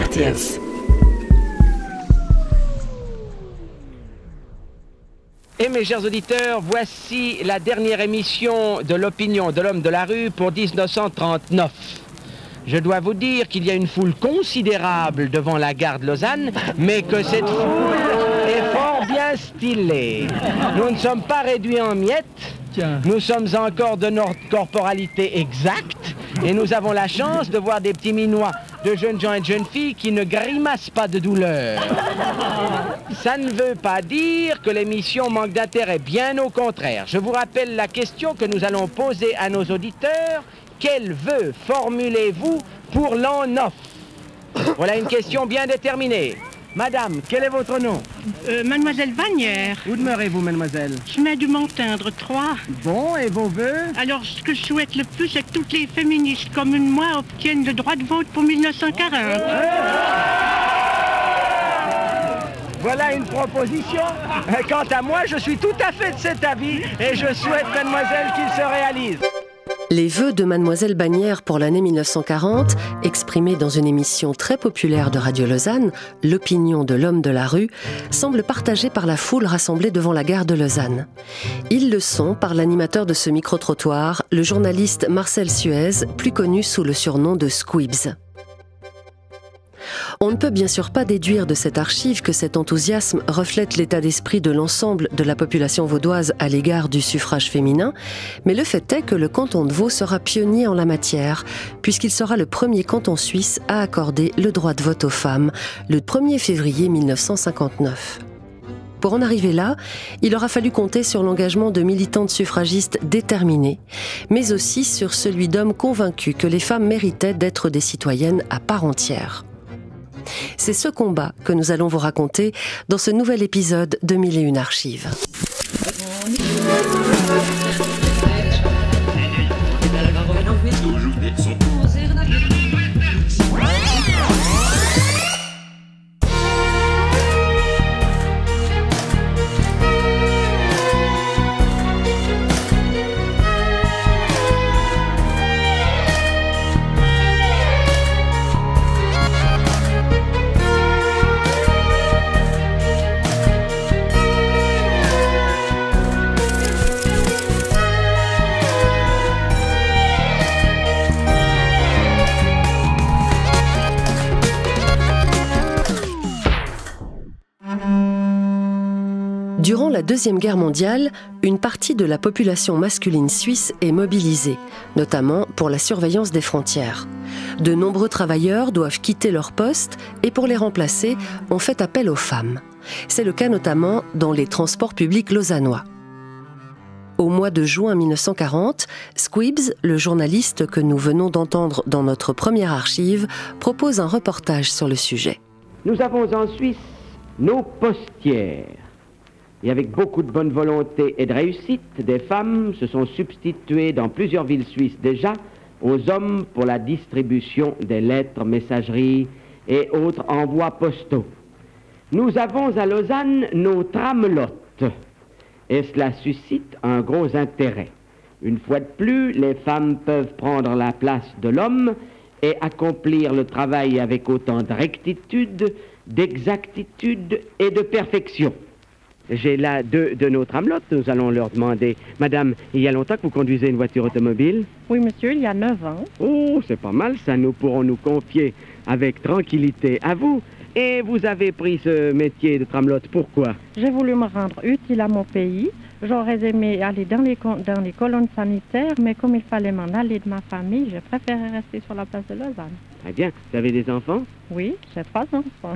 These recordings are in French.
RTS. Et mes chers auditeurs, voici la dernière émission de l'opinion de l'homme de la rue pour 1939. Je dois vous dire qu'il y a une foule considérable devant la gare de Lausanne, mais que cette foule est fort bien stylée. Nous ne sommes pas réduits en miettes, nous sommes encore de notre corporalité exacte, et nous avons la chance de voir des petits minois, de jeunes gens et de jeunes filles qui ne grimacent pas de douleur. Ça ne veut pas dire que l'émission manque d'intérêt, bien au contraire. Je vous rappelle la question que nous allons poser à nos auditeurs. Quel vœu formulez-vous pour l'an 9? Voilà une question bien déterminée. Madame, quel est votre nom? Mademoiselle Bagnères. Où demeurez-vous, mademoiselle? Chemin du Montindre, 3. Bon, et vos vœux? Alors, ce que je souhaite le plus, c'est que toutes les féministes comme moi obtiennent le droit de vote pour 1940. Voilà une proposition. Quant à moi, je suis tout à fait de cet avis et je souhaite, mademoiselle, qu'il se réalise. Les vœux de Mademoiselle Bagnères pour l'année 1940, exprimés dans une émission très populaire de Radio Lausanne, L'opinion de l'homme de la rue, semblent partagés par la foule rassemblée devant la gare de Lausanne. Ils le sont par l'animateur de ce micro-trottoir, le journaliste Marcel Suez, plus connu sous le surnom de Squibs. On ne peut bien sûr pas déduire de cette archive que cet enthousiasme reflète l'état d'esprit de l'ensemble de la population vaudoise à l'égard du suffrage féminin, mais le fait est que le canton de Vaud sera pionnier en la matière, puisqu'il sera le premier canton suisse à accorder le droit de vote aux femmes, le 1er février 1959. Pour en arriver là, il aura fallu compter sur l'engagement de militantes suffragistes déterminées, mais aussi sur celui d'hommes convaincus que les femmes méritaient d'être des citoyennes à part entière. C'est ce combat que nous allons vous raconter dans ce nouvel épisode de 1001 Archives. Durant la Deuxième Guerre mondiale, une partie de la population masculine suisse est mobilisée, notamment pour la surveillance des frontières. De nombreux travailleurs doivent quitter leur poste et pour les remplacer, on fait appel aux femmes. C'est le cas notamment dans les transports publics lausannois. Au mois de juin 1940, Squibs, le journaliste que nous venons d'entendre dans notre première archive, propose un reportage sur le sujet. Nous avons en Suisse nos postières. Et avec beaucoup de bonne volonté et de réussite, des femmes se sont substituées dans plusieurs villes suisses déjà aux hommes pour la distribution des lettres, messageries et autres envois postaux. Nous avons à Lausanne nos tramelottes et cela suscite un gros intérêt. Une fois de plus, les femmes peuvent prendre la place de l'homme et accomplir le travail avec autant de rectitude, d'exactitude et de perfection. J'ai là deux de nos tramelottes, nous allons leur demander. Madame, il y a longtemps que vous conduisez une voiture automobile? Oui, monsieur, il y a 9 ans. Oh, c'est pas mal ça, nous pourrons nous confier avec tranquillité à vous. Et vous avez pris ce métier de tramelotte, pourquoi? J'ai voulu me rendre utile à mon pays. J'aurais aimé aller dans les colonnes sanitaires, mais comme il fallait m'en aller de ma famille, j'ai préféré rester sur la place de Lausanne. Très bien. Vous avez des enfants? Oui, j'ai 3 enfants.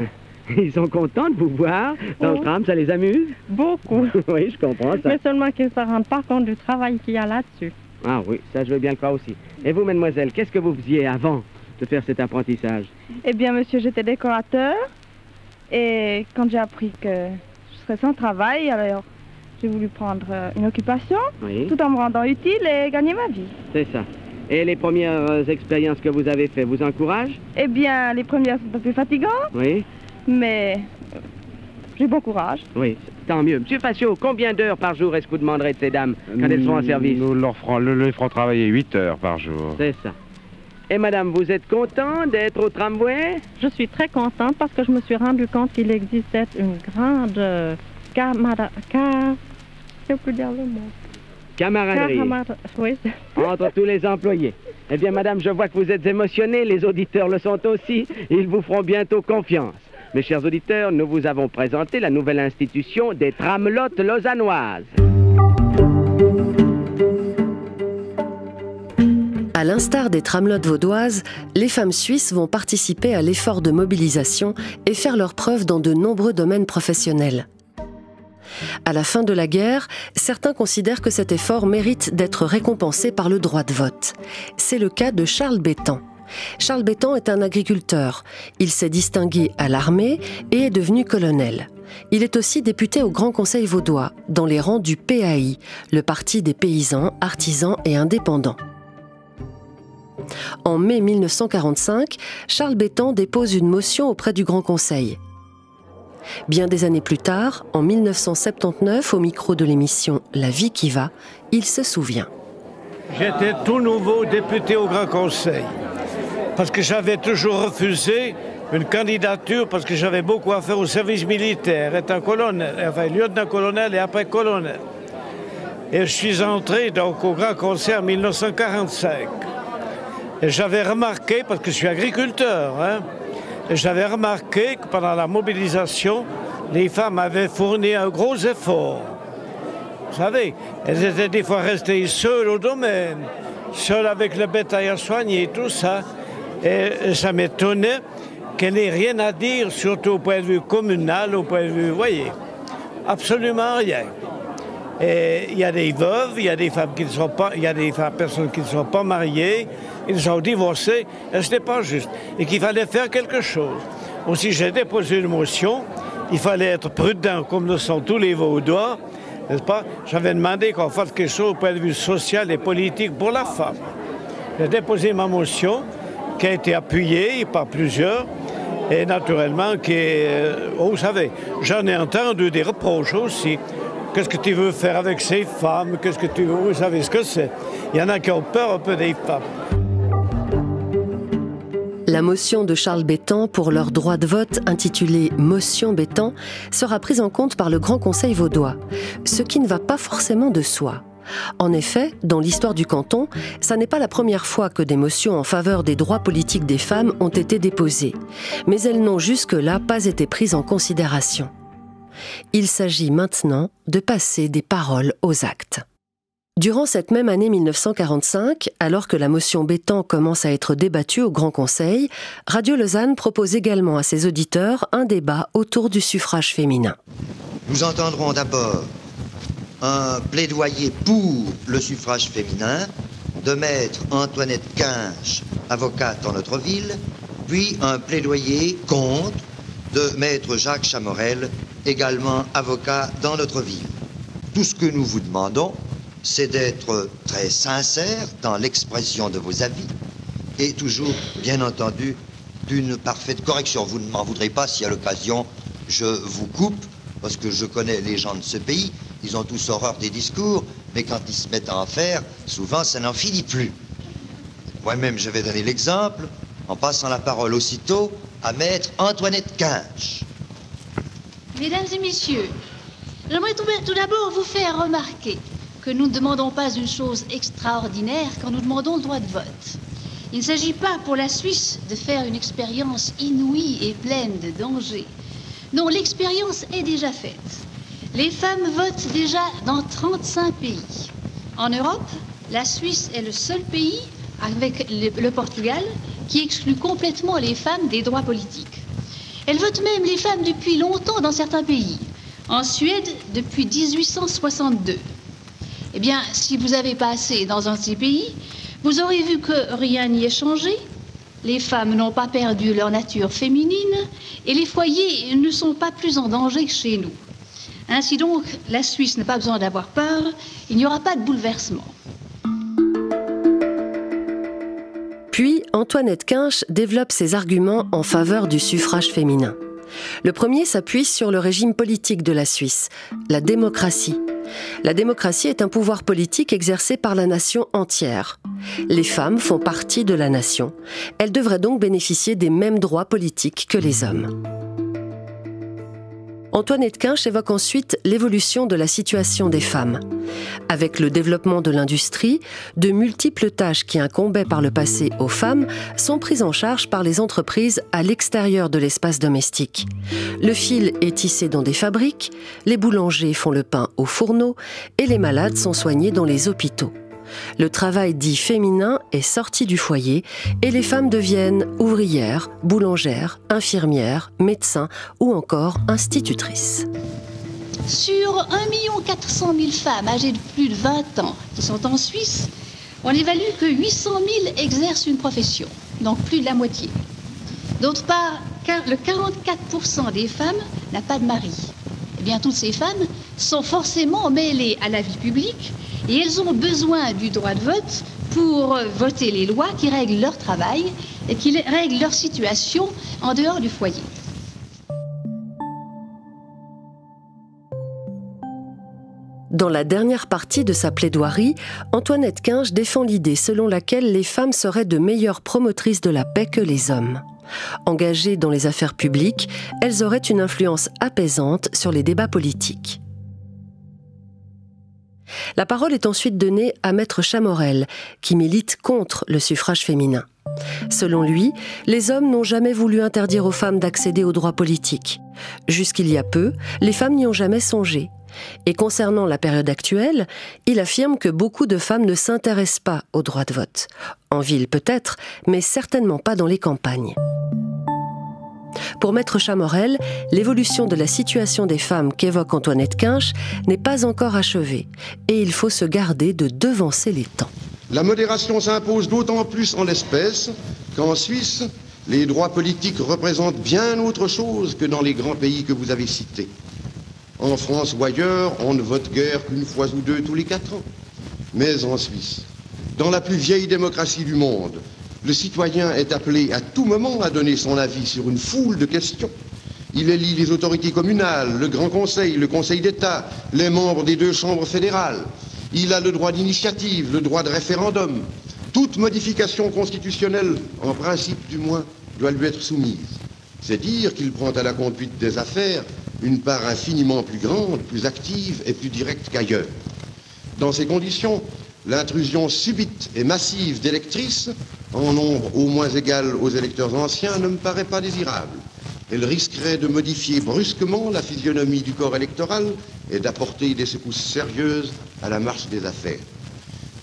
Ils sont contents de vous voir dans le tram, ça les amuse? Beaucoup. Oui, je comprends ça. Mais seulement qu'ils ne se rendent pas compte du travail qu'il y a là-dessus. Ah oui, ça je veux bien le croire aussi. Et vous, mademoiselle, qu'est-ce que vous faisiez avant de faire cet apprentissage? Eh bien, monsieur, j'étais décorateur. Et quand j'ai appris que je serais sans travail, alors j'ai voulu prendre une occupation, tout en me rendant utile et gagner ma vie. C'est ça. Et les premières expériences que vous avez faites vous encouragent? Eh bien, les premières sont un peu fatigantes. Oui. Mais j'ai bon courage. Oui, tant mieux. Monsieur Facio, combien d'heures par jour est-ce que vous demanderez de ces dames quand elles seront en service? Nous les ferons travailler 8 heures par jour. C'est ça. Et madame, vous êtes content d'être au tramway? Je suis très contente parce que je me suis rendu compte qu'il existait une grande camaraderie oui. entre tous les employés. Eh bien, madame, je vois que vous êtes émotionnée, les auditeurs le sont aussi, ils vous feront bientôt confiance. Mes chers auditeurs, nous vous avons présenté la nouvelle institution des tramelottes lausannoises. À l'instar des tramelottes vaudoises, les femmes suisses vont participer à l'effort de mobilisation et faire leurs preuves dans de nombreux domaines professionnels. À la fin de la guerre, certains considèrent que cet effort mérite d'être récompensé par le droit de vote. C'est le cas de Charles Bétan. Charles Bétan est un agriculteur. Il s'est distingué à l'armée et est devenu colonel. Il est aussi député au Grand Conseil vaudois, dans les rangs du PAI, le Parti des paysans, artisans et indépendants. En mai 1945, Charles Bétan dépose une motion auprès du Grand Conseil. Bien des années plus tard, en 1979, au micro de l'émission La vie qui va, il se souvient. J'étais tout nouveau député au Grand Conseil, parce que j'avais toujours refusé une candidature, parce que j'avais beaucoup à faire au service militaire, étant colonel, enfin lieutenant-colonel et après colonel. Et je suis entré donc au Grand Conseil en 1945. Et j'avais remarqué, parce que je suis agriculteur, et j'avais remarqué que pendant la mobilisation, les femmes avaient fourni un gros effort. Vous savez, elles étaient des fois restées seules au domaine, seules avec le bétail à soigner, tout ça. Et ça m'étonnait qu'elles n'aient rien à dire, surtout au point de vue communal, au point de vue, vous voyez, absolument rien. Et il y a des veuves, il y a des femmes qui ne sont pas, il y a des personnes qui ne sont pas mariées, ils sont divorcés, et ce n'est pas juste. Et qu'il fallait faire quelque chose. Aussi, j'ai déposé une motion, il fallait être prudent, comme le sont tous les Vaudois, n'est-ce pas? J'avais demandé qu'on fasse quelque chose au point de vue social et politique pour la femme. J'ai déposé ma motion, qui a été appuyée par plusieurs, et naturellement, vous savez, j'en ai entendu des reproches aussi. Qu'est-ce que tu veux faire avec ces femmes? Qu'est-ce que tu veux? Vous savez ce que c'est. Il y en a qui ont peur un peu des femmes. La motion de Charles Bétan pour leur droit de vote, intitulée « Motion Bétan », sera prise en compte par le Grand Conseil vaudois, ce qui ne va pas forcément de soi. En effet, dans l'histoire du canton, ça n'est pas la première fois que des motions en faveur des droits politiques des femmes ont été déposées, mais elles n'ont jusque-là pas été prises en considération. Il s'agit maintenant de passer des paroles aux actes. Durant cette même année 1945, alors que la motion Bétan commence à être débattue au Grand Conseil, Radio Lausanne propose également à ses auditeurs un débat autour du suffrage féminin. Nous entendrons d'abord un plaidoyer pour le suffrage féminin de maître Antoinette Quinche, avocate dans notre ville, puis un plaidoyer contre de maître Jacques Chamorel, également avocat dans notre ville. Tout ce que nous vous demandons, c'est d'être très sincère dans l'expression de vos avis et toujours, bien entendu, d'une parfaite correction. Vous ne m'en voudrez pas si à l'occasion je vous coupe, parce que je connais les gens de ce pays, ils ont tous horreur des discours, mais quand ils se mettent à en faire, souvent ça n'en finit plus. Moi-même, je vais donner l'exemple en passant la parole aussitôt à maître Antoinette Quinche. Mesdames et messieurs, j'aimerais tout d'abord vous faire remarquer que nous ne demandons pas une chose extraordinaire quand nous demandons le droit de vote. Il ne s'agit pas pour la Suisse de faire une expérience inouïe et pleine de dangers. Non, l'expérience est déjà faite. Les femmes votent déjà dans 35 pays. En Europe, la Suisse est le seul pays, avec le Portugal, qui exclut complètement les femmes des droits politiques. Elles votent même les femmes depuis longtemps dans certains pays. En Suède, depuis 1862. Eh bien, si vous avez passé dans un de ces pays, vous aurez vu que rien n'y est changé. Les femmes n'ont pas perdu leur nature féminine et les foyers ne sont pas plus en danger que chez nous. Ainsi donc, la Suisse n'a pas besoin d'avoir peur, il n'y aura pas de bouleversement. Puis, Antoinette Quinche développe ses arguments en faveur du suffrage féminin. Le premier s'appuie sur le régime politique de la Suisse, la démocratie. La démocratie est un pouvoir politique exercé par la nation entière. Les femmes font partie de la nation. Elles devraient donc bénéficier des mêmes droits politiques que les hommes. Antoinette Kinch évoque ensuite l'évolution de la situation des femmes. Avec le développement de l'industrie, de multiples tâches qui incombaient par le passé aux femmes sont prises en charge par les entreprises à l'extérieur de l'espace domestique. Le fil est tissé dans des fabriques, les boulangers font le pain au fourneau et les malades sont soignés dans les hôpitaux. Le travail dit féminin est sorti du foyer et les femmes deviennent ouvrières, boulangères, infirmières, médecins ou encore institutrices. Sur 1 400 000 femmes âgées de plus de 20 ans qui sont en Suisse, on évalue que 800 000 exercent une profession, donc plus de la moitié. D'autre part, le 44% des femmes n'a pas de mari. Eh bien, toutes ces femmes sont forcément mêlées à la vie publique et elles ont besoin du droit de vote pour voter les lois qui règlent leur travail et qui règlent leur situation en dehors du foyer. Dans la dernière partie de sa plaidoirie, Antoinette Kinch défend l'idée selon laquelle les femmes seraient de meilleures promotrices de la paix que les hommes. Engagées dans les affaires publiques, elles auraient une influence apaisante sur les débats politiques. La parole est ensuite donnée à Maître Chamorel, qui milite contre le suffrage féminin. Selon lui, les hommes n'ont jamais voulu interdire aux femmes d'accéder aux droits politiques. Jusqu'il y a peu, les femmes n'y ont jamais songé. Et concernant la période actuelle, il affirme que beaucoup de femmes ne s'intéressent pas au droit de vote. En ville peut-être, mais certainement pas dans les campagnes. Pour Maître Chamorel, l'évolution de la situation des femmes qu'évoque Antoinette Kinch n'est pas encore achevée et il faut se garder de devancer les temps. La modération s'impose d'autant plus en l'espèce qu'en Suisse, les droits politiques représentent bien autre chose que dans les grands pays que vous avez cités. En France ou ailleurs, on ne vote guère qu'une fois ou deux tous les 4 ans. Mais en Suisse, dans la plus vieille démocratie du monde, le citoyen est appelé à tout moment à donner son avis sur une foule de questions. Il élit les autorités communales, le Grand Conseil, le Conseil d'État, les membres des 2 chambres fédérales. Il a le droit d'initiative, le droit de référendum. Toute modification constitutionnelle, en principe du moins, doit lui être soumise. C'est dire qu'il prend à la conduite des affaires une part infiniment plus grande, plus active et plus directe qu'ailleurs. Dans ces conditions, l'intrusion subite et massive d'électrices, en nombre au moins égal aux électeurs anciens, ne me paraît pas désirable. Elle risquerait de modifier brusquement la physionomie du corps électoral et d'apporter des secousses sérieuses à la marche des affaires.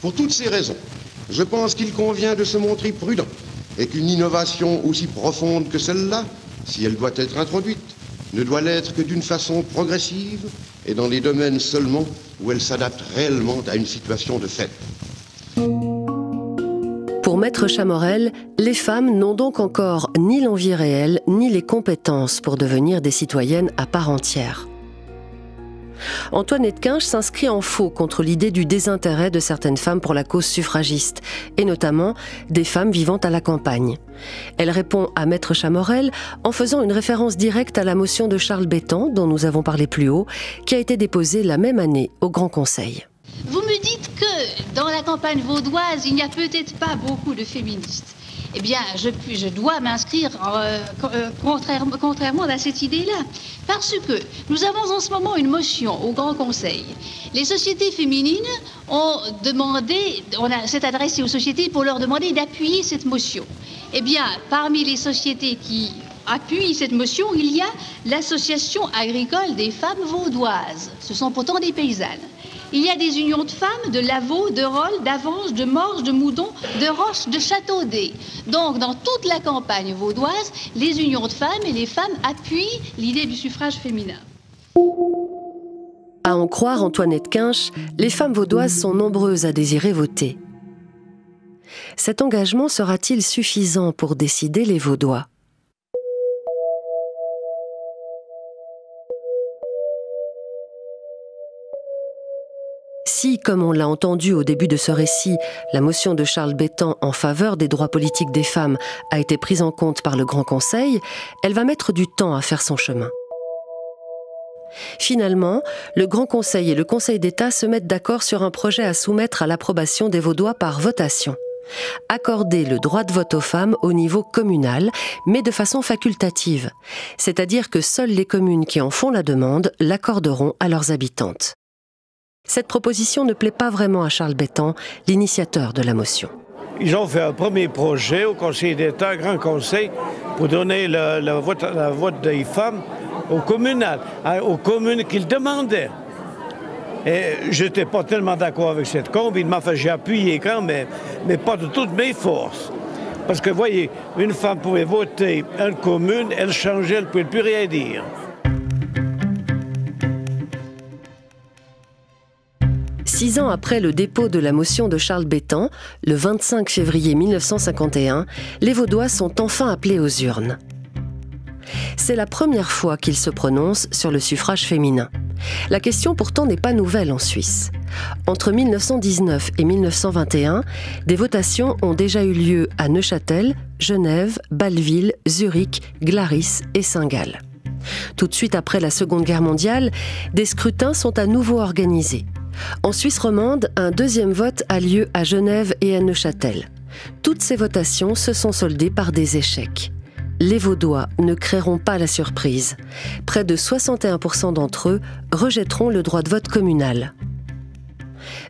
Pour toutes ces raisons, je pense qu'il convient de se montrer prudent et qu'une innovation aussi profonde que celle-là, si elle doit être introduite, ne doit l'être que d'une façon progressive et dans les domaines seulement où elle s'adapte réellement à une situation de fait. Pour Maître Chamorel, les femmes n'ont donc encore ni l'envie réelle, ni les compétences pour devenir des citoyennes à part entière. Antoinette Kinch s'inscrit en faux contre l'idée du désintérêt de certaines femmes pour la cause suffragiste, et notamment des femmes vivant à la campagne. Elle répond à Maître Chamorel en faisant une référence directe à la motion de Charles Bétan, dont nous avons parlé plus haut, qui a été déposée la même année au Grand Conseil. Vous me dites que dans la campagne vaudoise, il n'y a peut-être pas beaucoup de féministes. Eh bien, je dois m'inscrire contrairement à cette idée-là. Parce que nous avons en ce moment une motion au Grand Conseil. Les sociétés féminines s'est adressé aux sociétés pour leur demander d'appuyer cette motion. Eh bien, parmi les sociétés qui appuient cette motion, il y a l'Association agricole des femmes vaudoises. Ce sont pourtant des paysannes. Il y a des unions de femmes de Lavaux, de Rolles, d'Avance, de Morges, de Moudon, de Roche, de Châteaudet. Donc, dans toute la campagne vaudoise, les unions de femmes et les femmes appuient l'idée du suffrage féminin. À en croire Antoinette Kinch, les femmes vaudoises sont nombreuses à désirer voter. Cet engagement sera-t-il suffisant pour décider les Vaudois ? Si, comme on l'a entendu au début de ce récit, la motion de Charles Bétan en faveur des droits politiques des femmes a été prise en compte par le Grand Conseil, elle va mettre du temps à faire son chemin. Finalement, le Grand Conseil et le Conseil d'État se mettent d'accord sur un projet à soumettre à l'approbation des Vaudois par votation. Accorder le droit de vote aux femmes au niveau communal, mais de façon facultative. C'est-à-dire que seules les communes qui en font la demande l'accorderont à leurs habitantes. Cette proposition ne plaît pas vraiment à Charles Bétan, l'initiateur de la motion. Ils ont fait un premier projet au Conseil d'État, Grand Conseil, pour donner la vote des femmes au communal, aux communes qu'ils demandaient. Et je n'étais pas tellement d'accord avec cette combine, mais enfin j'ai appuyé quand même, mais pas de toutes mes forces. Parce que, voyez, une femme pouvait voter une commune, elle changeait, elle ne pouvait plus rien dire. Six ans après le dépôt de la motion de Charles Bétan, le 25 février 1951, les Vaudois sont enfin appelés aux urnes. C'est la première fois qu'ils se prononcent sur le suffrage féminin. La question pourtant n'est pas nouvelle en Suisse. Entre 1919 et 1921, des votations ont déjà eu lieu à Neuchâtel, Genève, Bâle-Ville, Zurich, Glaris et Saint-Gall. Tout de suite après la Seconde Guerre mondiale, des scrutins sont à nouveau organisés. En Suisse romande, un deuxième vote a lieu à Genève et à Neuchâtel. Toutes ces votations se sont soldées par des échecs. Les Vaudois ne créeront pas la surprise. Près de 61% d'entre eux rejetteront le droit de vote communal.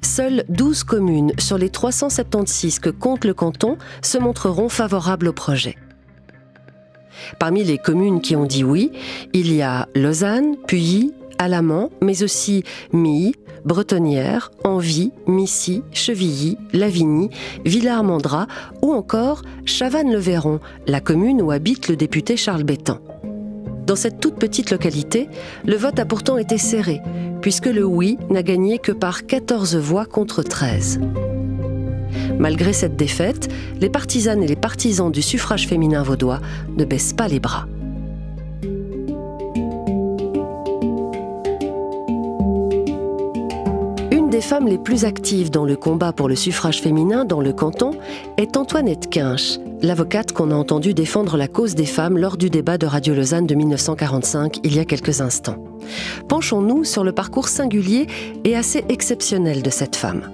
Seules 12 communes sur les 376 que compte le canton se montreront favorables au projet. Parmi les communes qui ont dit oui, il y a Lausanne, Puyi, Alamand, mais aussi Milly, Bretonnière, Envie, Missy, Chevilly, Lavigny, Villars-Mandras ou encore Chavannes-le-Véron, la commune où habite le député Charles Bétan. Dans cette toute petite localité, le vote a pourtant été serré, puisque le oui n'a gagné que par 14 voix contre 13. Malgré cette défaite, les partisanes et les partisans du suffrage féminin vaudois ne baissent pas les bras. Une des femmes les plus actives dans le combat pour le suffrage féminin dans le canton est Antoinette Kinch, l'avocate qu'on a entendue défendre la cause des femmes lors du débat de Radio Lausanne de 1945, il y a quelques instants. Penchons-nous sur le parcours singulier et assez exceptionnel de cette femme.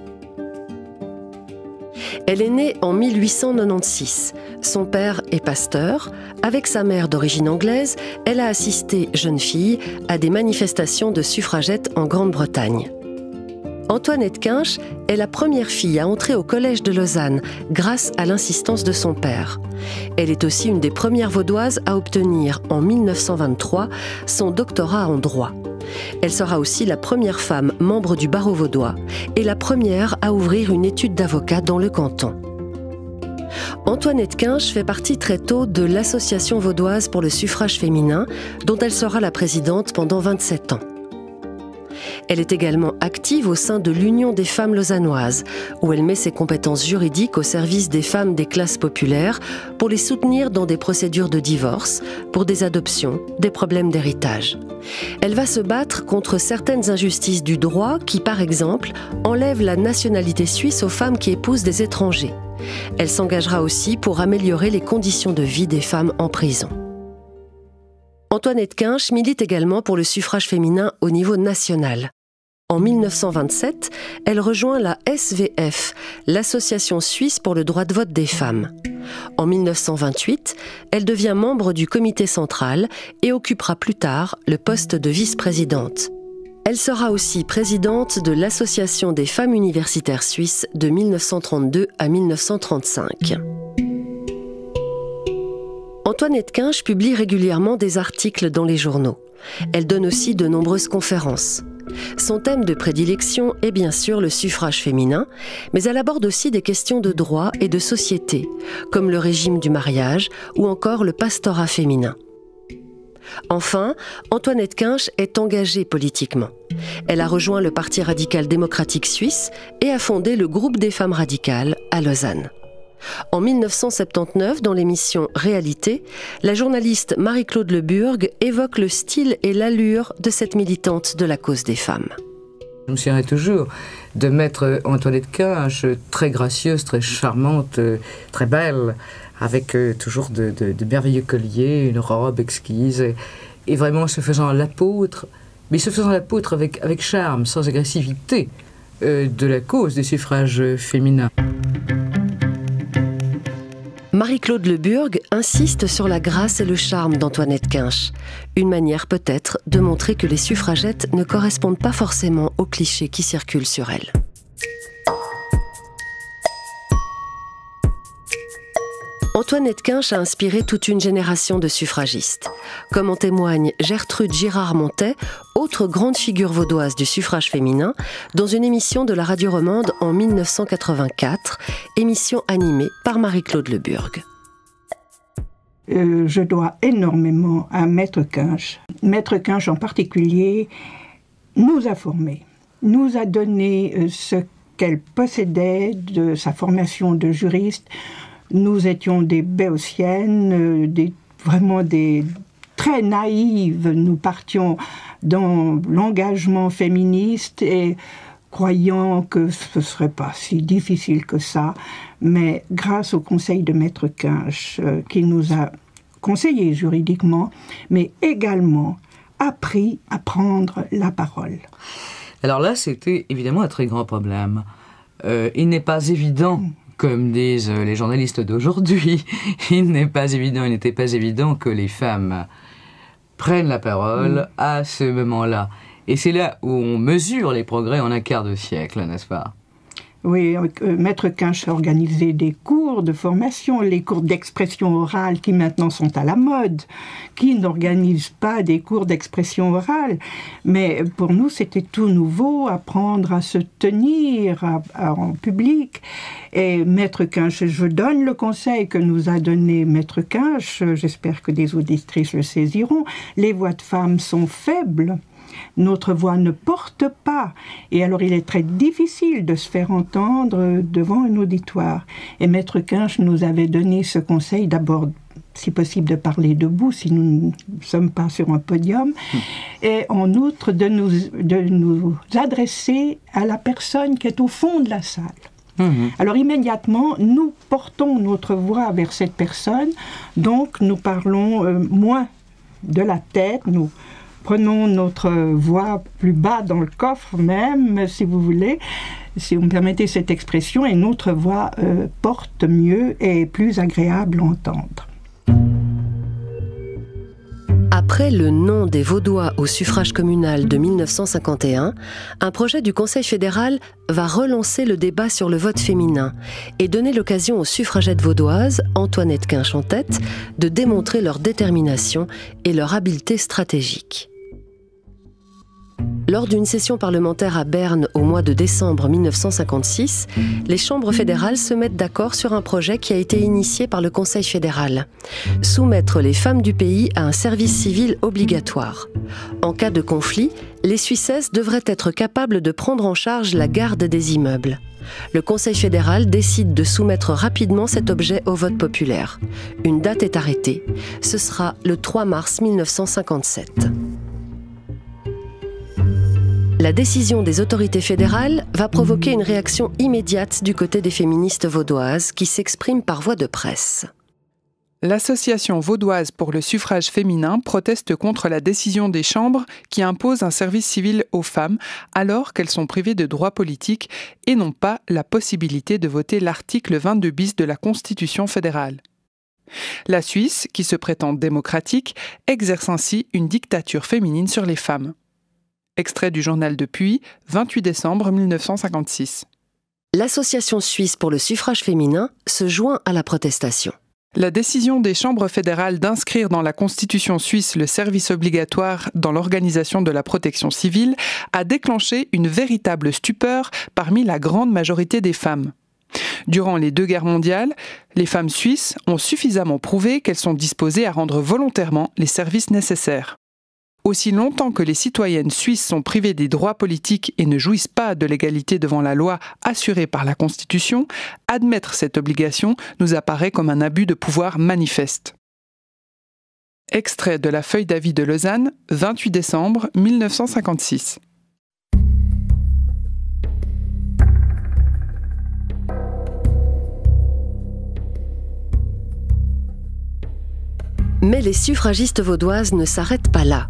Elle est née en 1896. Son père est pasteur. Avec sa mère d'origine anglaise, elle a assisté, jeune fille, à des manifestations de suffragettes en Grande-Bretagne. Antoinette Kinch est la première fille à entrer au collège de Lausanne grâce à l'insistance de son père. Elle est aussi une des premières vaudoises à obtenir, en 1923, son doctorat en droit. Elle sera aussi la première femme membre du barreau vaudois et la première à ouvrir une étude d'avocat dans le canton. Antoinette Kinch fait partie très tôt de l'Association vaudoise pour le suffrage féminin, dont elle sera la présidente pendant 27 ans. Elle est également active au sein de l'Union des femmes lausannoises, où elle met ses compétences juridiques au service des femmes des classes populaires pour les soutenir dans des procédures de divorce, pour des adoptions, des problèmes d'héritage. Elle va se battre contre certaines injustices du droit qui, par exemple, enlèvent la nationalité suisse aux femmes qui épousent des étrangers. Elle s'engagera aussi pour améliorer les conditions de vie des femmes en prison. Antoinette Kinch milite également pour le suffrage féminin au niveau national. En 1927, elle rejoint la SVF, l'Association suisse pour le droit de vote des femmes. En 1928, elle devient membre du comité central et occupera plus tard le poste de vice-présidente. Elle sera aussi présidente de l'Association des femmes universitaires suisses de 1932 à 1935. Antoinette Kinch publie régulièrement des articles dans les journaux. Elle donne aussi de nombreuses conférences. Son thème de prédilection est bien sûr le suffrage féminin, mais elle aborde aussi des questions de droit et de société, comme le régime du mariage ou encore le pastorat féminin. Enfin, Antoinette Kinch est engagée politiquement. Elle a rejoint le Parti radical démocratique suisse et a fondé le groupe des femmes radicales à Lausanne. En 1979, dans l'émission Réalité, la journaliste Marie-Claude Leburg évoque le style et l'allure de cette militante de la cause des femmes. Je me souviendrai toujours de maître Antoinette Kinch, très gracieuse, très charmante, très belle, avec toujours de merveilleux colliers, une robe exquise, et vraiment se faisant l'apôtre mais se faisant l'apôtre avec charme, sans agressivité, de la cause des suffrages féminins. Marie-Claude Leburg insiste sur la grâce et le charme d'Antoinette Kinch. Une manière peut-être de montrer que les suffragettes ne correspondent pas forcément aux clichés qui circulent sur elles. Antoinette Kinch a inspiré toute une génération de suffragistes. Comme en témoigne Gertrude Girard-Montet, autre grande figure vaudoise du suffrage féminin, dans une émission de la radio romande en 1984, émission animée par Marie-Claude Leburg. Je dois énormément à Maître Kinch. Maître Kinch en particulier nous a formés, nous a donné ce qu'elle possédait de sa formation de juriste. Nous étions des béotiennes, vraiment des très naïves. Nous partions dans l'engagement féministe et croyant que ce ne serait pas si difficile que ça. Mais grâce au conseil de Maître Kinch, qui nous a conseillé juridiquement, mais également appris à prendre la parole. Alors là, c'était évidemment un très grand problème. Il n'est pas évident, comme disent les journalistes d'aujourd'hui, il n'était pas évident que les femmes prennent la parole à ce moment-là. Et c'est là où on mesure les progrès en un quart de siècle, n'est-ce pas ? Oui, Maître Kinch a organisé des cours de formation, les cours d'expression orale qui maintenant sont à la mode. Qui n'organise pas des cours d'expression orale? Mais pour nous, c'était tout nouveau, apprendre à se tenir en public. Et Maître Kinch, je donne le conseil que nous a donné Maître Kinch, j'espère que des auditrices le saisiront, les voix de femmes sont faibles. Notre voix ne porte pas. Et alors, il est très difficile de se faire entendre devant un auditoire. Et Maître Kinch nous avait donné ce conseil, d'abord, si possible, de parler debout, si nous ne sommes pas sur un podium. Et en outre, de nous adresser à la personne qui est au fond de la salle. Alors, immédiatement, nous portons notre voix vers cette personne. Donc, nous parlons moins de la tête, nous prenons notre voix plus bas dans le coffre même, si vous voulez, si vous me permettez cette expression, et notre voix porte mieux et est plus agréable à entendre. Après le non des Vaudois au suffrage communal de 1951, un projet du Conseil fédéral va relancer le débat sur le vote féminin et donner l'occasion aux suffragettes vaudoises, Antoinette Kinch en tête, de démontrer leur détermination et leur habileté stratégique. Lors d'une session parlementaire à Berne au mois de décembre 1956, les chambres fédérales se mettent d'accord sur un projet qui a été initié par le Conseil fédéral. Soumettre les femmes du pays à un service civil obligatoire. En cas de conflit, les Suissesses devraient être capables de prendre en charge la garde des immeubles. Le Conseil fédéral décide de soumettre rapidement cet objet au vote populaire. Une date est arrêtée. Ce sera le 3 mars 1957. La décision des autorités fédérales va provoquer une réaction immédiate du côté des féministes vaudoises qui s'expriment par voie de presse. L'Association vaudoise pour le suffrage féminin proteste contre la décision des chambres qui impose un service civil aux femmes alors qu'elles sont privées de droits politiques et n'ont pas la possibilité de voter l'article 22 bis de la Constitution fédérale. La Suisse, qui se prétend démocratique, exerce ainsi une dictature féminine sur les femmes. Extrait du journal de Puy, 28 décembre 1956. L'Association suisse pour le suffrage féminin se joint à la protestation. La décision des chambres fédérales d'inscrire dans la Constitution suisse le service obligatoire dans l'organisation de la protection civile a déclenché une véritable stupeur parmi la grande majorité des femmes. Durant les 2 guerres mondiales, les femmes suisses ont suffisamment prouvé qu'elles sont disposées à rendre volontairement les services nécessaires. Aussi longtemps que les citoyennes suisses sont privées des droits politiques et ne jouissent pas de l'égalité devant la loi assurée par la Constitution, admettre cette obligation nous apparaît comme un abus de pouvoir manifeste. Extrait de la feuille d'avis de Lausanne, 28 décembre 1956. Mais les suffragistes vaudoises ne s'arrêtent pas là.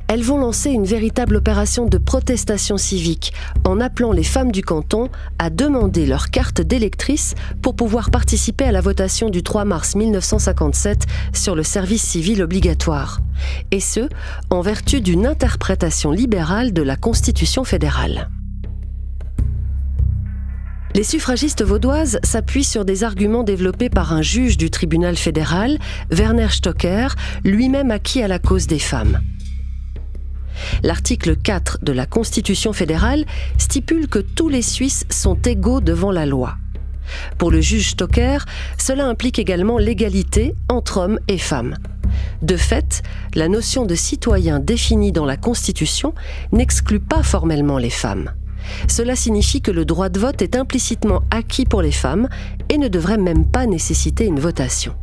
elles vont lancer une véritable opération de protestation civique en appelant les femmes du canton à demander leur carte d'électrice pour pouvoir participer à la votation du 3 mars 1957 sur le service civil obligatoire. Et ce, en vertu d'une interprétation libérale de la Constitution fédérale. Les suffragistes vaudoises s'appuient sur des arguments développés par un juge du tribunal fédéral, Werner Stocker, lui-même acquis à la cause des femmes. L'article 4 de la Constitution fédérale stipule que tous les Suisses sont égaux devant la loi. Pour le juge Stocker, cela implique également l'égalité entre hommes et femmes. De fait, la notion de citoyen définie dans la Constitution n'exclut pas formellement les femmes. Cela signifie que le droit de vote est implicitement acquis pour les femmes et ne devrait même pas nécessiter une votation.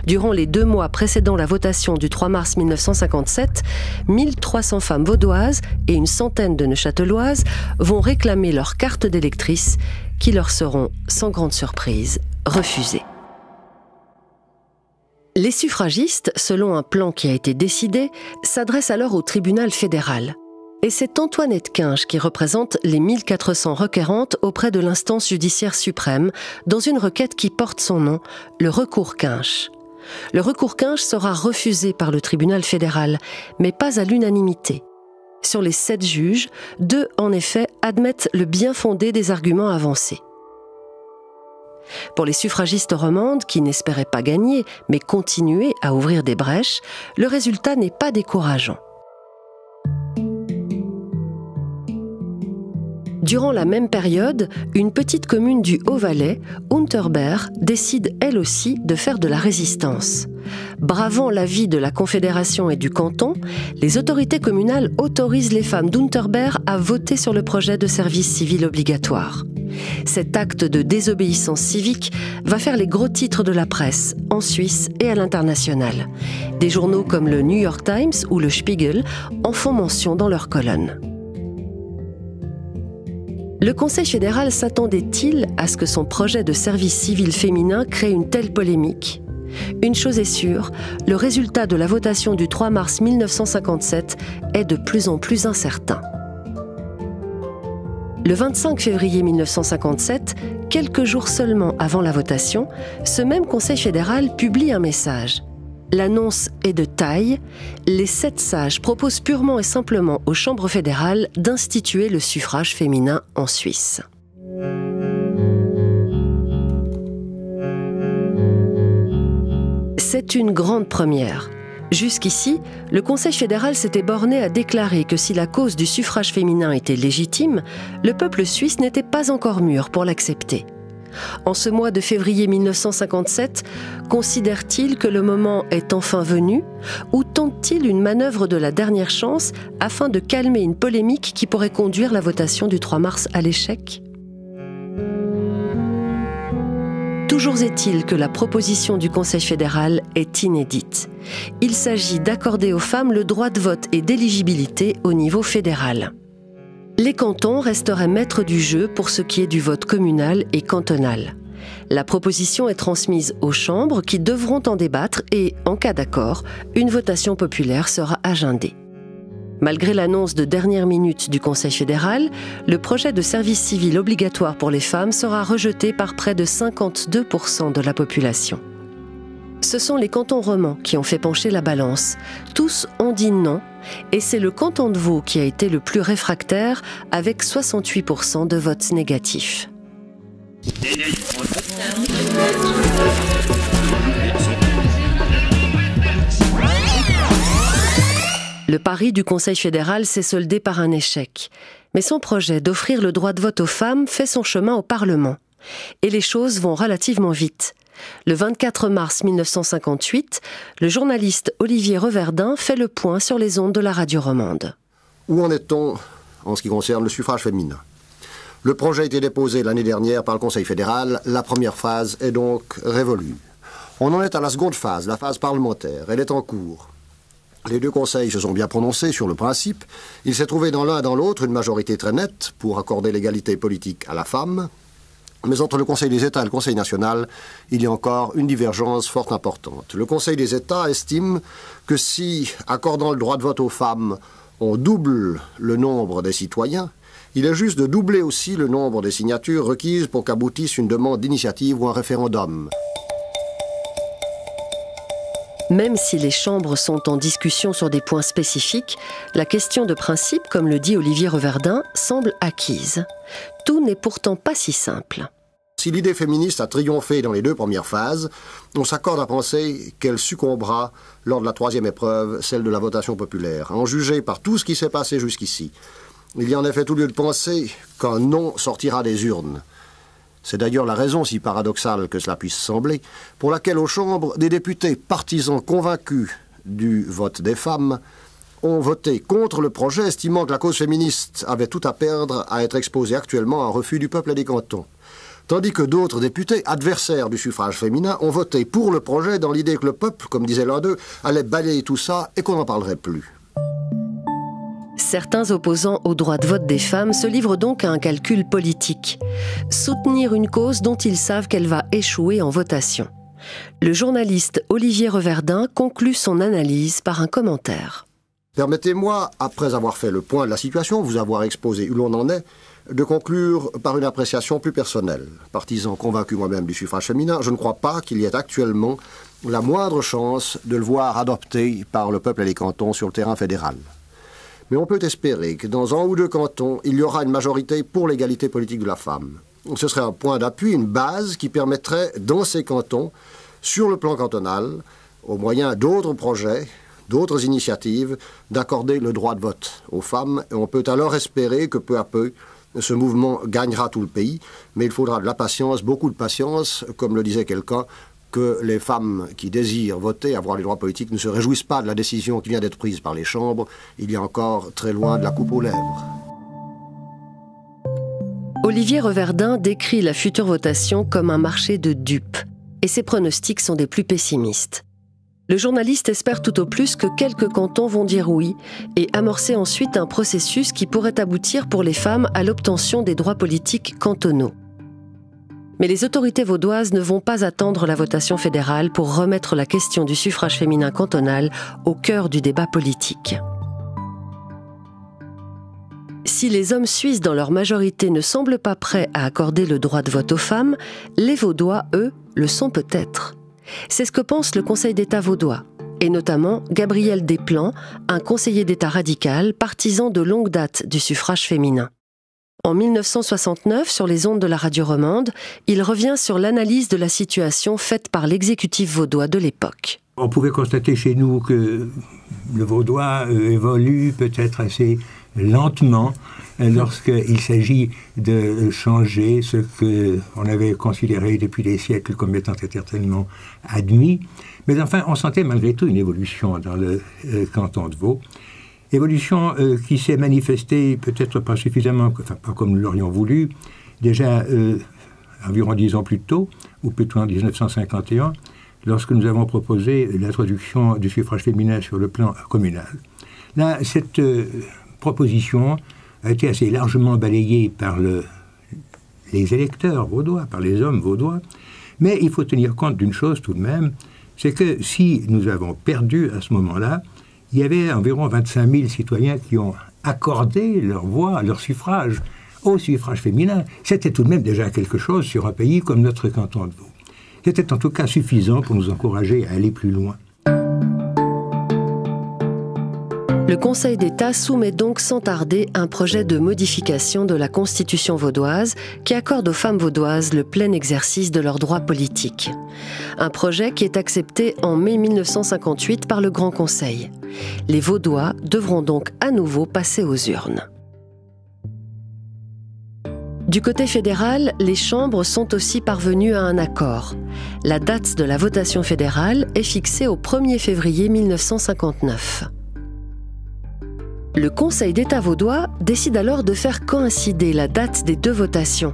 Durant les 2 mois précédant la votation du 3 mars 1957, 1300 femmes vaudoises et une centaine de neuchâteloises vont réclamer leurs cartes d'électrice qui leur seront, sans grande surprise, refusées. Les suffragistes, selon un plan qui a été décidé, s'adressent alors au tribunal fédéral. Et c'est Antoinette Kinch qui représente les 1400 requérantes auprès de l'instance judiciaire suprême dans une requête qui porte son nom, le recours Kinch. Le recours Kinch sera refusé par le tribunal fédéral, mais pas à l'unanimité. Sur les 7 juges, 2 en effet admettent le bien fondé des arguments avancés. Pour les suffragistes romandes qui n'espéraient pas gagner, mais continuer à ouvrir des brèches, le résultat n'est pas décourageant. Durant la même période, une petite commune du Haut-Valais, Unterberg, décide elle aussi de faire de la résistance. Bravant l'avis de la Confédération et du canton, les autorités communales autorisent les femmes d'Unterberg à voter sur le projet de service civil obligatoire. Cet acte de désobéissance civique va faire les gros titres de la presse, en Suisse et à l'international. Des journaux comme le New York Times ou le Spiegel en font mention dans leurs colonnes. Le Conseil fédéral s'attendait-il à ce que son projet de service civil féminin crée une telle polémique ? Une chose est sûre, le résultat de la votation du 3 mars 1957 est de plus en plus incertain. Le 25 février 1957, quelques jours seulement avant la votation, ce même Conseil fédéral publie un message. L'annonce est de taille. Les 7 sages proposent purement et simplement aux chambres fédérales d'instituer le suffrage féminin en Suisse. C'est une grande première. Jusqu'ici, le Conseil fédéral s'était borné à déclarer que si la cause du suffrage féminin était légitime, le peuple suisse n'était pas encore mûr pour l'accepter. En ce mois de février 1957, considère-t-il que le moment est enfin venu ou tente-t-il une manœuvre de la dernière chance afin de calmer une polémique qui pourrait conduire la votation du 3 mars à l'échec ? Toujours est-il que la proposition du Conseil fédéral est inédite. Il s'agit d'accorder aux femmes le droit de vote et d'éligibilité au niveau fédéral. Les cantons resteraient maîtres du jeu pour ce qui est du vote communal et cantonal. La proposition est transmise aux chambres qui devront en débattre et, en cas d'accord, une votation populaire sera agendée. Malgré l'annonce de dernière minute du Conseil fédéral, le projet de service civil obligatoire pour les femmes sera rejeté par près de 52% de la population. Ce sont les cantons romans qui ont fait pencher la balance. Tous ont dit non, et c'est le canton de Vaud qui a été le plus réfractaire, avec 68% de votes négatifs. Le pari du Conseil fédéral s'est soldé par un échec. Mais son projet d'offrir le droit de vote aux femmes fait son chemin au Parlement. Et les choses vont relativement vite. Le 24 mars 1958, le journaliste Olivier Reverdin fait le point sur les ondes de la radio romande. Où en est-on en ce qui concerne le suffrage féminin ? Le projet a été déposé l'année dernière par le Conseil fédéral. La première phase est donc révolue. On en est à la seconde phase, la phase parlementaire. Elle est en cours. Les 2 conseils se sont bien prononcés sur le principe. Il s'est trouvé dans l'un et dans l'autre une majorité très nette pour accorder l'égalité politique à la femme. Mais entre le Conseil des États et le Conseil national, il y a encore une divergence fort importante. Le Conseil des États estime que si, accordant le droit de vote aux femmes, on double le nombre des citoyens, il est juste de doubler aussi le nombre des signatures requises pour qu'aboutisse une demande d'initiative ou un référendum. Même si les chambres sont en discussion sur des points spécifiques, la question de principe, comme le dit Olivier Reverdin, semble acquise. Tout n'est pourtant pas si simple. Si l'idée féministe a triomphé dans les 2 premières phases, on s'accorde à penser qu'elle succombera lors de la 3e épreuve, celle de la votation populaire, à en juger par tout ce qui s'est passé jusqu'ici. Il y a en effet tout lieu de penser qu'un non sortira des urnes. C'est d'ailleurs la raison, si paradoxale que cela puisse sembler, pour laquelle aux chambres, des députés partisans convaincus du vote des femmes ont voté contre le projet, estimant que la cause féministe avait tout à perdre à être exposée actuellement à un refus du peuple et des cantons. Tandis que d'autres députés, adversaires du suffrage féminin, ont voté pour le projet dans l'idée que le peuple, comme disait l'un d'eux, allait balayer tout ça et qu'on n'en parlerait plus. Certains opposants au droit de vote des femmes se livrent donc à un calcul politique. Soutenir une cause dont ils savent qu'elle va échouer en votation. Le journaliste Olivier Reverdin conclut son analyse par un commentaire. Permettez-moi, après avoir fait le point de la situation, vous avoir exposé où l'on en est, de conclure par une appréciation plus personnelle. Partisan convaincu moi-même du suffrage féminin, je ne crois pas qu'il y ait actuellement la moindre chance de le voir adopté par le peuple et les cantons sur le terrain fédéral. Mais on peut espérer que dans 1 ou 2 cantons, il y aura une majorité pour l'égalité politique de la femme. Ce serait un point d'appui, une base qui permettrait, dans ces cantons, sur le plan cantonal, au moyen d'autres projets, d'autres initiatives, d'accorder le droit de vote aux femmes. Et on peut alors espérer que peu à peu, ce mouvement gagnera tout le pays. Mais il faudra de la patience, beaucoup de patience, comme le disait quelqu'un, que les femmes qui désirent voter, avoir les droits politiques, ne se réjouissent pas de la décision qui vient d'être prise par les chambres. Il y a encore très loin de la coupe aux lèvres. Olivier Reverdin décrit la future votation comme un marché de dupes, et ses pronostics sont des plus pessimistes. Le journaliste espère tout au plus que quelques cantons vont dire oui, et amorcer ensuite un processus qui pourrait aboutir pour les femmes à l'obtention des droits politiques cantonaux. Mais les autorités vaudoises ne vont pas attendre la votation fédérale pour remettre la question du suffrage féminin cantonal au cœur du débat politique. Si les hommes suisses dans leur majorité ne semblent pas prêts à accorder le droit de vote aux femmes, les Vaudois, eux, le sont peut-être. C'est ce que pense le Conseil d'État vaudois, et notamment Gabriel Desplan, un conseiller d'État radical, partisan de longue date du suffrage féminin. En 1969, sur les ondes de la radio romande, il revient sur l'analyse de la situation faite par l'exécutif vaudois de l'époque. On pouvait constater chez nous que le vaudois évolue peut-être assez lentement lorsqu'il s'agit de changer ce qu'on avait considéré depuis des siècles comme étant éternellement admis. Mais enfin, on sentait malgré tout une évolution dans le canton de Vaud. Évolution qui s'est manifestée peut-être pas suffisamment, enfin pas comme nous l'aurions voulu, déjà environ 10 ans plus tôt, ou plutôt en 1951, lorsque nous avons proposé l'introduction du suffrage féminin sur le plan communal. Là, cette proposition a été assez largement balayée par les électeurs vaudois, par les hommes vaudois, mais il faut tenir compte d'une chose tout de même, c'est que si nous avons perdu à ce moment-là, il y avait environ 25 000 citoyens qui ont accordé leur voix, leur suffrage au suffrage féminin. C'était tout de même déjà quelque chose sur un pays comme notre canton de Vaud. C'était en tout cas suffisant pour nous encourager à aller plus loin. Le Conseil d'État soumet donc sans tarder un projet de modification de la Constitution vaudoise qui accorde aux femmes vaudoises le plein exercice de leurs droits politiques. Un projet qui est accepté en mai 1958 par le Grand Conseil. Les Vaudois devront donc à nouveau passer aux urnes. Du côté fédéral, les chambres sont aussi parvenues à un accord. La date de la votation fédérale est fixée au 1er février 1959. Le Conseil d'État vaudois décide alors de faire coïncider la date des 2 votations.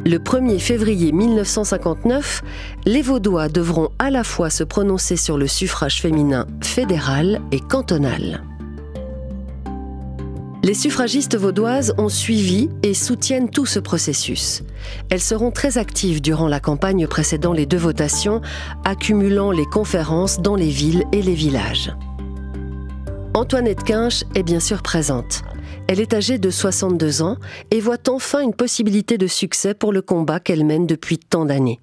Le 1er février 1959, les Vaudois devront à la fois se prononcer sur le suffrage féminin fédéral et cantonal. Les suffragistes vaudoises ont suivi et soutiennent tout ce processus. Elles seront très actives durant la campagne précédant les 2 votations, accumulant les conférences dans les villes et les villages. Antoinette Quinche est bien sûr présente. Elle est âgée de 62 ans et voit enfin une possibilité de succès pour le combat qu'elle mène depuis tant d'années.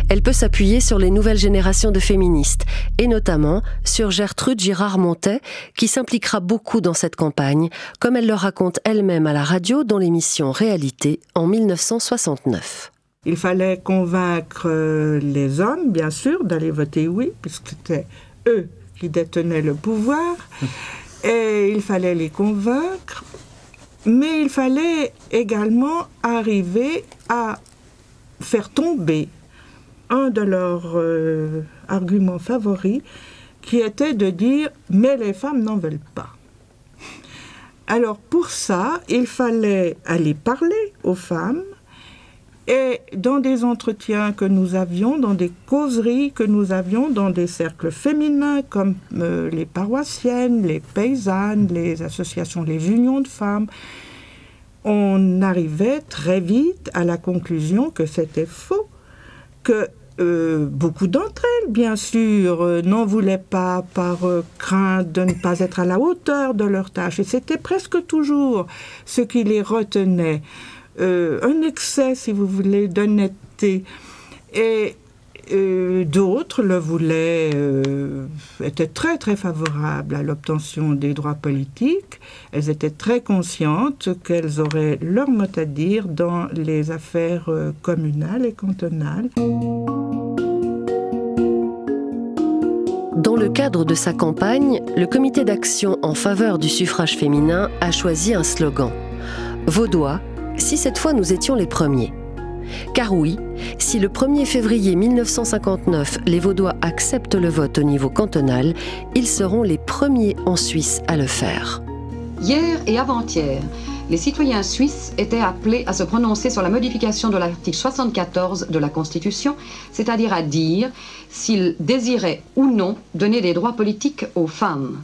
Elle peut s'appuyer sur les nouvelles générations de féministes, et notamment sur Gertrude Girard-Montet, qui s'impliquera beaucoup dans cette campagne, comme elle le raconte elle-même à la radio dans l'émission Réalité en 1969. Il fallait convaincre les hommes, bien sûr, d'aller voter oui, puisque c'était eux qui détenaient le pouvoir, et il fallait les convaincre, mais il fallait également arriver à faire tomber un de leurs arguments favoris, qui était de dire « mais les femmes n'en veulent pas ». Alors pour ça, il fallait aller parler aux femmes, et dans des entretiens que nous avions, dans des causeries que nous avions, dans des cercles féminins comme les paroissiennes, les paysannes, les associations, les unions de femmes, on arrivait très vite à la conclusion que c'était faux, que beaucoup d'entre elles, bien sûr, n'en voulaient pas par crainte de ne pas être à la hauteur de leur tâche. Et c'était presque toujours ce qui les retenait. Un excès, si vous voulez, d'honnêteté. Et d'autres le voulaient, étaient très très favorables à l'obtention des droits politiques. Elles étaient très conscientes qu'elles auraient leur mot à dire dans les affaires communales et cantonales. Dans le cadre de sa campagne, le comité d'action en faveur du suffrage féminin a choisi un slogan. Vaudois, si cette fois nous étions les premiers. Car oui, si le 1er février 1959, les Vaudois acceptent le vote au niveau cantonal, ils seront les premiers en Suisse à le faire. Hier et avant-hier, les citoyens suisses étaient appelés à se prononcer sur la modification de l'article 74 de la Constitution, c'est-à-dire à dire s'ils désiraient ou non donner des droits politiques aux femmes.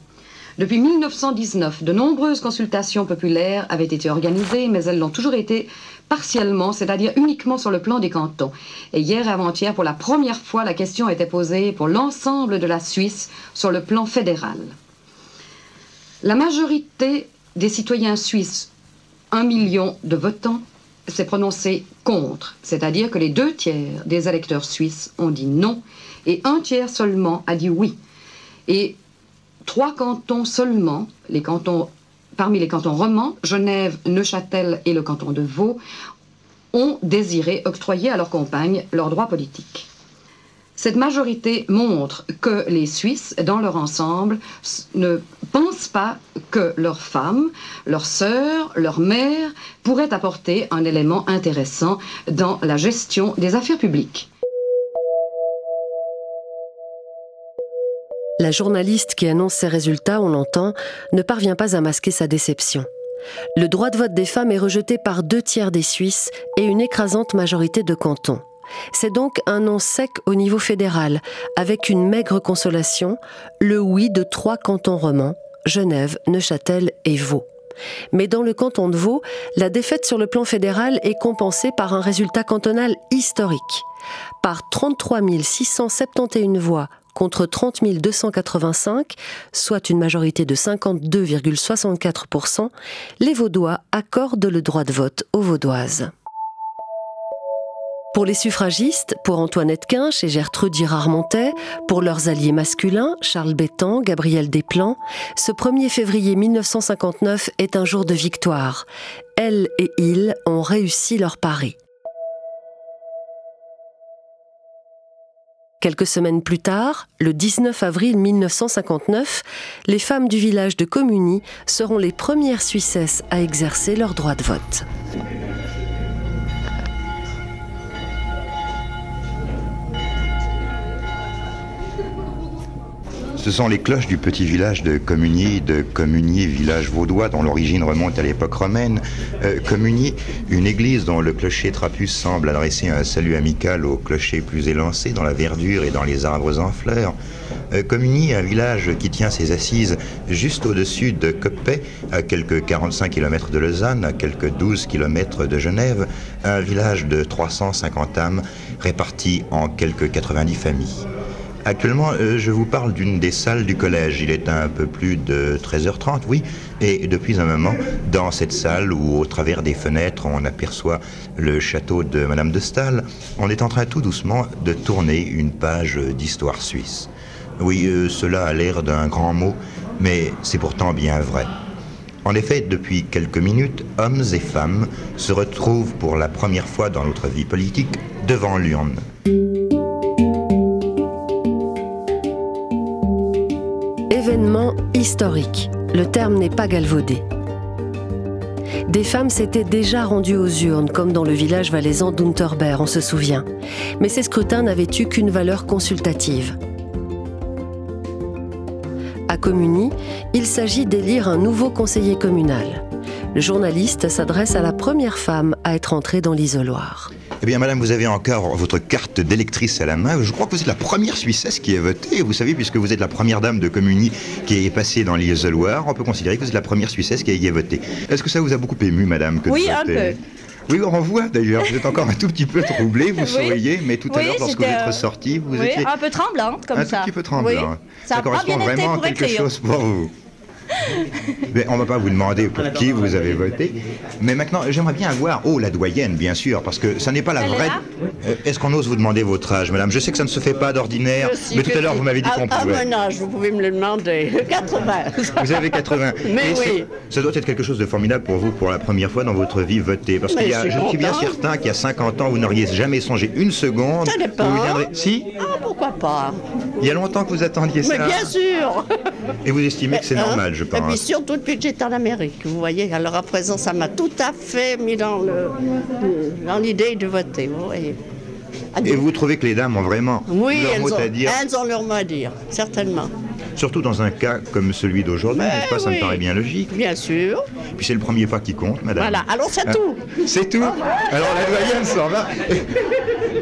Depuis 1919, de nombreuses consultations populaires avaient été organisées, mais elles l'ont toujours été partiellement, c'est-à-dire uniquement sur le plan des cantons. Et hier et avant-hier, pour la première fois, la question a été posée pour l'ensemble de la Suisse sur le plan fédéral. La majorité des citoyens suisses, 1 million de votants, s'est prononcée contre, c'est-à-dire que les 2/3 des électeurs suisses ont dit non et 1/3 seulement a dit oui. Et 3 cantons seulement, parmi les cantons romans, Genève, Neuchâtel et le canton de Vaud, ont désiré octroyer à leurs compagnes leurs droits politiques. Cette majorité montre que les Suisses, dans leur ensemble, ne pensent pas que leurs femmes, leurs sœurs, leurs mères pourraient apporter un élément intéressant dans la gestion des affaires publiques. La journaliste qui annonce ces résultats, on l'entend, ne parvient pas à masquer sa déception. Le droit de vote des femmes est rejeté par 2/3 des Suisses et une écrasante majorité de cantons. C'est donc un non sec au niveau fédéral, avec une maigre consolation, le oui de 3 cantons romans, Genève, Neuchâtel et Vaud. Mais dans le canton de Vaud, la défaite sur le plan fédéral est compensée par un résultat cantonal historique. Par 33 671 voix contre 30 285, soit une majorité de 52,64%, les Vaudois accordent le droit de vote aux Vaudoises. Pour les suffragistes, pour Antoinette Quinche et Gertrude Girard-Montet, pour leurs alliés masculins, Charles Bétan, Gabriel Desplans, ce 1er février 1959 est un jour de victoire. Elles et ils ont réussi leur pari. Quelques semaines plus tard, le 19 avril 1959, les femmes du village de Communy seront les premières Suissesses à exercer leur droit de vote. Ce sont les cloches du petit village de Communies, village vaudois dont l'origine remonte à l'époque romaine. Communies, une église dont le clocher trapu semble adresser un salut amical aux clochers plus élancés dans la verdure et dans les arbres en fleurs. Communies, un village qui tient ses assises juste au-dessus de Coppet, à quelques 45 km de Lausanne, à quelques 12 km de Genève, un village de 350 âmes réparties en quelques 90 familles. Actuellement, je vous parle d'une des salles du collège. Il est un peu plus de 13h30, oui, et depuis un moment, dans cette salle où, au travers des fenêtres, on aperçoit le château de Madame de Staël, on est en train tout doucement de tourner une page d'histoire suisse. Oui, cela a l'air d'un grand mot, mais c'est pourtant bien vrai. En effet, depuis quelques minutes, hommes et femmes se retrouvent pour la première fois dans notre vie politique devant l'urne. Événement historique. Le terme n'est pas galvaudé. Des femmes s'étaient déjà rendues aux urnes, comme dans le village valaisan d'Unterberg, on se souvient. Mais ces scrutins n'avaient eu qu'une valeur consultative. À Communies, il s'agit d'élire un nouveau conseiller communal. Le journaliste s'adresse à la première femme à être entrée dans l'isoloir. Eh bien, madame, vous avez encore votre carte d'électrice à la main. Je crois que vous êtes la première Suissesse qui a voté. Vous savez, puisque vous êtes la première dame de Communies qui est passée dans l'isoloir, on peut considérer que vous êtes la première Suissesse qui y a voté. Est-ce que ça vous a beaucoup ému, madame, que Oui, de voter? un peu. Oui, on voit d'ailleurs. Vous êtes encore un tout petit peu troublée, vous souriez, mais tout à l'heure, lorsque vous c'était, êtes ressortie, vous étiez un peu tremblante, comme ça. Un tout petit peu tremblante. Oui. Ça correspond vraiment à quelque chose pour vous. Mais on ne va pas vous demander pour qui vous avez voté. Mais maintenant, j'aimerais bien avoir... Oh, la doyenne, bien sûr, parce que ça n'est pas la vraie... Est-ce qu'on ose vous demander votre âge, madame? Je sais que ça ne se fait pas d'ordinaire, mais tout à l'heure, vous m'avez dit qu'on pouvait. À mon âge, vous pouvez me le demander. 80. Vous avez 80. Mais oui. Ça doit être quelque chose de formidable pour vous, pour la première fois dans votre vie, voter. Parce qu'il y a, je suis bien certain qu'il y a 50 ans, vous n'auriez jamais songé une seconde. Ça dépend. Vous viendrez... Si? Ah, pourquoi pas? Il y a longtemps que vous attendiez ça. Mais bien sûr. Et vous estimez que c'est normal, je pense. Et puis surtout depuis que j'étais en Amérique, vous voyez. Alors à présent, ça m'a tout à fait mis dans l'idée de voter, vous voyez. Et vous trouvez que les dames ont vraiment leur mot à dire? Elles ont leur mot à dire, certainement. Surtout dans un cas comme celui d'aujourd'hui, n'est-ce pas? Ça me paraît bien logique. Bien sûr. Puis c'est le premier pas qui compte, madame. Voilà, alors c'est tout. C'est tout. Alors la doyenne s'en va.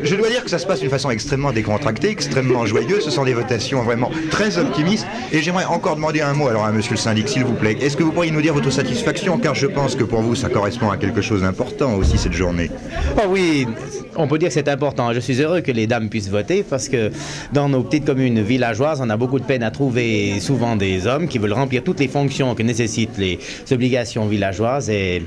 Je dois dire que ça se passe d'une façon extrêmement décontractée, extrêmement joyeuse. Ce sont des votations vraiment très optimistes. Et j'aimerais encore demander un mot alors à monsieur le syndic, s'il vous plaît. Est-ce que vous pourriez nous dire votre satisfaction? Car je pense que pour vous, ça correspond à quelque chose d'important aussi, cette journée. Oh oui, on peut dire que c'est important. Je suis heureux que les dames puissent voter parce que dans nos petites communes villageoises, on a beaucoup de peine à trouver souvent des hommes qui veulent remplir toutes les fonctions que nécessitent les obligations villageoises. Et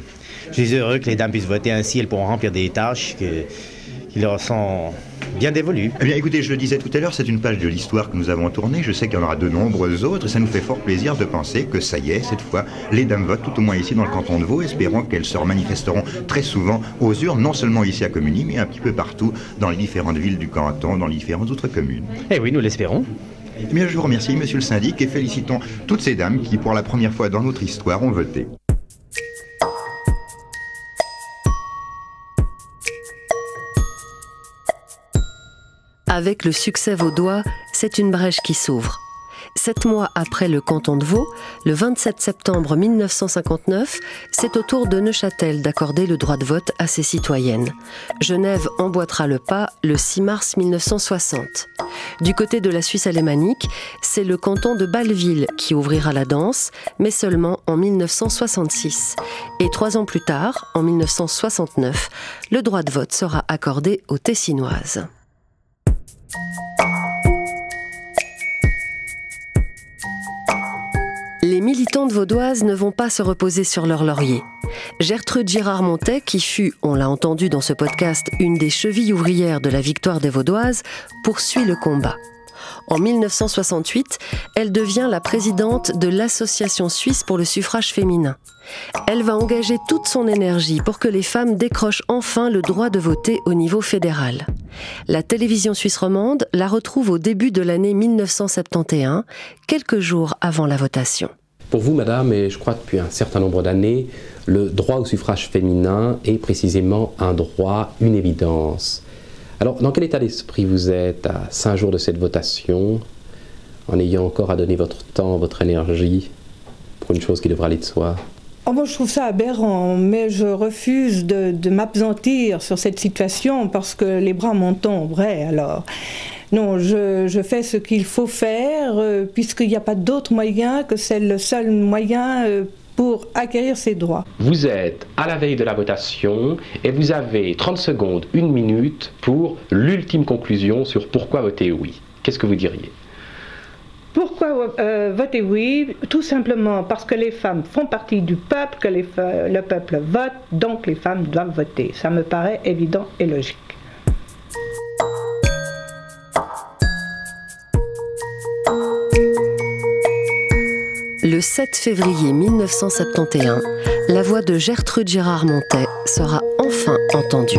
je suis heureux que les dames puissent voter, ainsi elles pourront remplir des tâches qui leur sont bien dévolues. Eh bien écoutez, je le disais tout à l'heure, c'est une page de l'histoire que nous avons tournée. Je sais qu'il y en aura de nombreuses autres et ça nous fait fort plaisir de penser que ça y est, cette fois, les dames votent, tout au moins ici dans le canton de Vaud. Espérons qu'elles se manifesteront très souvent aux urnes, non seulement ici à Communies, mais un petit peu partout dans les différentes villes du canton, dans les différentes autres communes. Eh oui, nous l'espérons. Eh bien, je vous remercie, monsieur le syndic, et félicitons toutes ces dames qui, pour la première fois dans notre histoire, ont voté. Avec le succès vaudois, c'est une brèche qui s'ouvre. 7 mois après le canton de Vaud, le 27 septembre 1959, c'est au tour de Neuchâtel d'accorder le droit de vote à ses citoyennes. Genève emboîtera le pas le 6 mars 1960. Du côté de la Suisse alémanique, c'est le canton de Bâle-Ville qui ouvrira la danse, mais seulement en 1966. Et 3 ans plus tard, en 1969, le droit de vote sera accordé aux Tessinoises. Les militantes vaudoises ne vont pas se reposer sur leur laurier. Gertrude Girard-Montet, qui fut, on l'a entendu dans ce podcast, une des chevilles ouvrières de la victoire des Vaudoises, poursuit le combat. En 1968, elle devient la présidente de l'Association suisse pour le suffrage féminin. Elle va engager toute son énergie pour que les femmes décrochent enfin le droit de voter au niveau fédéral. La télévision suisse romande la retrouve au début de l'année 1971, quelques jours avant la votation. Pour vous, madame, et je crois depuis un certain nombre d'années, le droit au suffrage féminin est précisément un droit, une évidence. Alors, dans quel état d'esprit vous êtes à 5 jours de cette votation? en ayant encore à donner votre temps, votre énergie pour une chose qui devrait aller de soi? Oh, moi, je trouve ça aberrant, mais je refuse de m'appesantir sur cette situation parce que les bras m'en tomberaient alors. Non, je fais ce qu'il faut faire puisqu'il n'y a pas d'autre moyen que c'est le seul moyen pour acquérir ses droits. Vous êtes à la veille de la votation et vous avez 30 secondes, 1 minute pour l'ultime conclusion sur pourquoi voter oui. Qu'est-ce que vous diriez? Pourquoi voter oui? Tout simplement parce que les femmes font partie du peuple, que le peuple vote, donc les femmes doivent voter. Ça me paraît évident et logique. Le 7 février 1971, la voix de Gertrude Girard-Montet sera enfin entendue.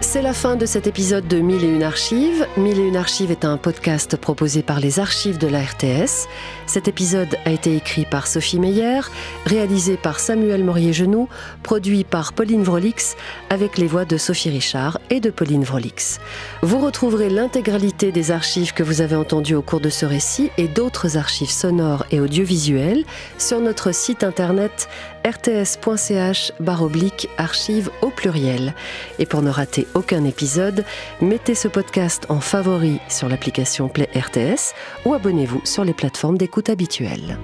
C'est la fin de cet épisode de 1001 Archives. 1001 Archives est un podcast proposé par les archives de la RTS. Cet épisode a été écrit par Sophie Meyer, réalisé par Samuel Morier-Genoux, produit par Pauline Vrolix, avec les voix de Sophie Richard et de Pauline Vrolix. Vous retrouverez l'intégralité des archives que vous avez entendues au cours de ce récit et d'autres archives sonores et audiovisuelles sur notre site internet rts.ch/archives au pluriel. Et pour ne rater aucun épisode, mettez ce podcast en favori sur l'application Play RTS ou abonnez-vous sur les plateformes d'écoute habituelles.